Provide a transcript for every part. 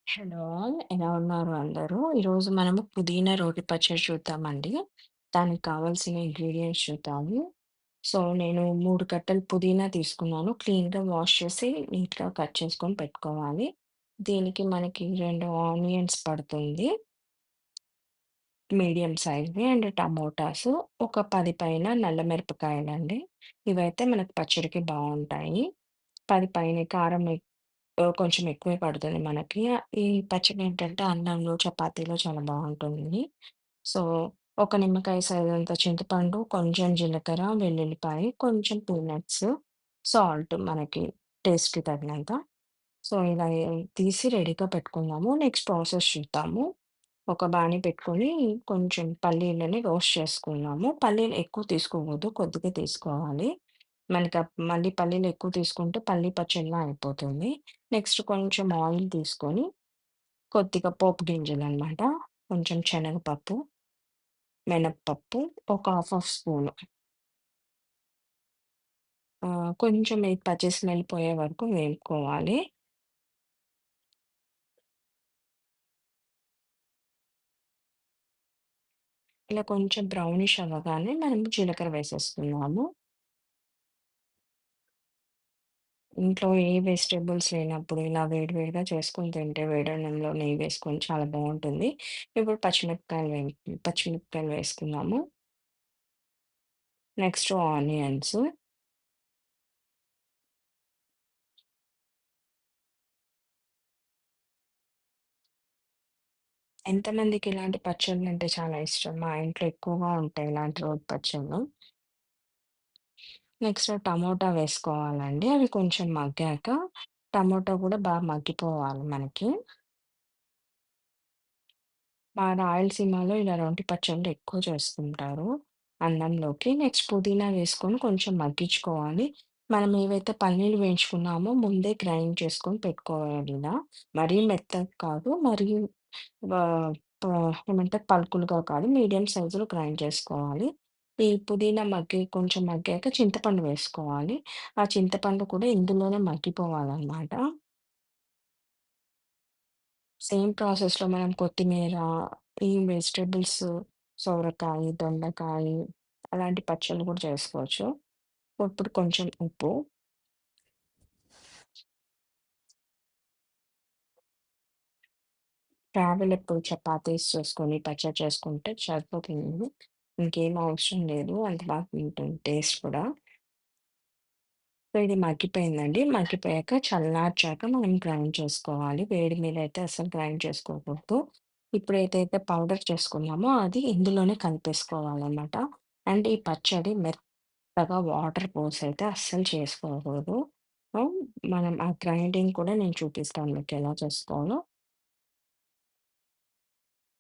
Hello! ఎలా ఉన్నారు అందరూ? ఈరోజు మనము పుదీనా రోటి పచ్చడి చూద్దామండి. దానికి కావాల్సిన ఇంగ్రీడియెంట్స్ చూద్దాము. సో, నేను 3 కట్టలు పుదీనా తీసుకున్నాను. క్లీన్‌గా వాష్ చేసి నీట్‌గా కట్ చేసుకొని పెట్టుకోవాలి. దీనికి మనకి 2 ఆనియన్స్ పడుతుంది. మీడియం సైజ్‌వి అండ్ టమోటాసు, ఒక 10 పైన నల్ల మిరపకాయలండి. ఇవైతే మనకు పచ్చడికి బావుంటాయి. 10 పైనే కారం కొంచెం ఎక్కువే పడుతుంది మనకి. ఈ పచ్చడేంటంటే అన్నంలో, చపాతీలో చాలా బావుంటుంది. సో, ఒక నిమ్మకాయ సైజంత చింతపండు, కొంచెం జీలకర్ర, వెల్లుల్లిపాయ, కొంచెం పీనట్స్, సాల్ట్ మనకి టేస్ట్‌కి తగినంత. సో, ఇలా తీసి రెడీగా పెట్టుకుందాము. నెక్స్ట్ ప్రాసెస్ చూద్దాము. ఒక బాణీ పెట్టుకొని కొంచెం పల్లీలని రోస్ట్ చేసుకున్నాము. పల్లీలు ఎక్కువ తీసుకోకూడదు. కొద్దిగా తీసుకోవాలి. మనకి మళ్ళీ పల్లీలు ఎక్కువ తీసుకుంటే పల్లీ పచ్చడిలా అయిపోతుంది. నెక్స్ట్ కొంచెం ఆయిల్ తీసుకొని కొద్దిగా పోపు గింజలనమాట. కొంచెం శనగపప్పు, మినపప్పు ఒక హాఫ్ స్పూను. కొంచెం ఈ పచ్చి స్మెల్ పోయే వరకు వేపుకోవాలి. ఇలా కొంచెం బ్రౌనిష్ అవ్వగానే మనం జీలకర్ర వేసేస్తున్నాము. ఇంట్లో ఏ వెజిటబుల్స్ లేనప్పుడు ఇలా వేడి వేడిగా చేసుకొని తింటే వేడన్నంలో నెయ్యి వేసుకొని చాలా బావుంటుంది. ఇప్పుడు పచ్చిమిరపకాయలు వేసుకున్నాము. Next onions. ఎంతమందికి ఇలాంటి పచ్చళ్ళంటే చాలా ఇష్టం. మా ఇంట్లో ఎక్కువగా ఉంటాయి ఇలాంటి రోటి పచ్చళ్ళు. నెక్స్ట్ టమోటా వేసుకోవాలండి. అవి కొంచెం మగ్గాక టమోటా కూడా బాగా మగ్గిపోవాలి మనకి. మా రాయలసీమలో ఇలా రొంటి పచ్చళ్ళు ఎక్కువ చేసుకుంటారు అన్నంలోకి. నెక్స్ట్ పుదీనా వేసుకొని కొంచెం మగ్గించుకోవాలి. మనం ఏవైతే పల్లీలు వేయించుకున్నామో ముందే గ్రైండ్ చేసుకొని పెట్టుకోవాలి ఇలా. మరీ మెత్తగా కాదు, మరీ ఆహ్, ప ఏమంటారు పలుకులుగా కాదు, మీడియం సైజులో గ్రైండ్ చేసుకోవాలి. ఈ పుదీనా కొంచెం మగ్గాక చింతపండు వేసుకోవాలి. ఆ చింతపండు కూడా ఇందులోనే మగ్గిపోవాలనమాట. సేమ్ ప్రాసెస్‌లో మనం కొత్తిమీర, ఈ వెజిటబుల్స్ సొరకాయ, దొండకాయ అలాంటి పచ్చళ్ళు కూడా చేసుకోవచ్చు. ఇప్పుడు కొంచెం ఉప్పు, ట్రావెలప్పుడు చపాతీస్ చేసుకొని పచ్చడి చేసుకుంటే సరిపోతుంది. ఇంకేం అవసరం లేదు. అంత బాగా ఉంటుంది టేస్ట్ కూడా. సో, ఇది మగ్గిపోయిందండి. మగ్గిపోయాక చల్లార్చాక మనం గ్రైండ్ చేసుకోవాలి. వేడి మీద అయితే అస్సలు గ్రైండ్ చేసుకోకూడదు. ఇప్పుడు ఏదైతే పౌడర్ చేసుకున్నామో అది ఇందులోనే కలిపేసుకోవాలన్నమాట. అండ్ ఈ పచ్చడి మెత్తగా వాటర్ పోసైతే అస్సలు చేసుకోకూడదు. సో, మనం ఆ గ్రైండింగ్ కూడా నేను చూపిస్తాను మీకెలా చేసుకోవాలో.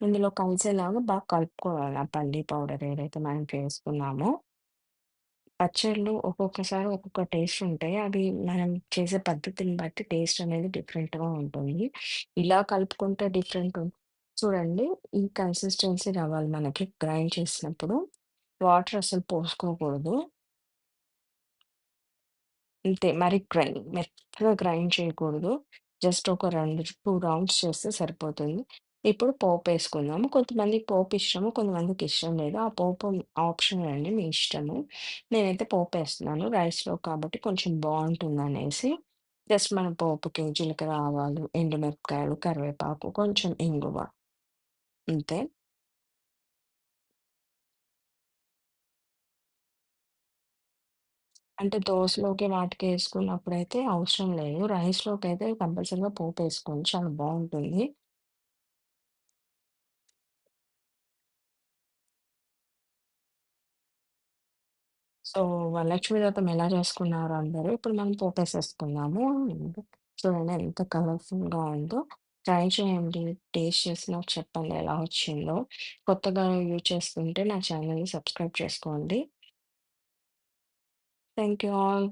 ఇందులో కలిసేలాగా బాగా కలుపుకోవాలి ఆ పల్లి పౌడర్ ఏదైతే మనం చేసుకున్నామో. పచ్చళ్ళు ఒక్కొక్కసారి ఒక్కొక్క టేస్ట్ ఉంటాయి. అవి మనం చేసే పద్ధతిని బట్టి టేస్ట్ అనేది డిఫరెంట్‌గా ఉంటుంది. ఇలా కలుపుకుంటే డిఫరెంట్ చూడండి, ఈ కన్సిస్టెన్సీ రావాలి మనకి గ్రైండ్ చేసినప్పుడు. వాటర్ అసలు పోసుకోకూడదు. అంతే మరి మెత్తగా గ్రైండ్ చేయకూడదు. జస్ట్ ఒక 2 రౌండ్స్ చేస్తే సరిపోతుంది. ఇప్పుడు పోపేసుకుందాము. కొంతమందికి పోపు ఇష్టము, కొంతమందికి ఇష్టం లేదు. ఆ పోపు ఆప్షనల్ అండి, మీ ఇష్టము. నేనైతే పోపేస్తున్నాను రైస్‌లో కాబట్టి కొంచెం బావుంటుందనేసి. జస్ట్ మనం పోపుకి జీలకర్ర, ఆవాలు, ఎండుమిరపకాయలు, కరివేపాకు, కొంచెం ఇంగువ అంతే. అంటే దోసలోకి వాటికి ఏసుకున్నప్పుడైతే అవసరం లేదు. రైస్‌లోకైతే కంపల్సరీగా పోపేసుకోండి. చాలా బావుంటుంది. సో, వరలక్ష్మి వ్రతం ఎలా చేసుకున్నారు అందరూ? ఇప్పుడు మనం పోపేసేసుకుందాము. చూడండి ఎంత కలర్‌ఫుల్‌గా ఉందో. ట్రై చేయండి. టేస్ట్ చేసి నాకు చెప్పండి ఎలా వచ్చిందో. కొత్తగా యూజ్ చేస్తుంటే నా ఛానెల్‌ని సబ్స్క్రైబ్ చేసుకోండి. Thank you all.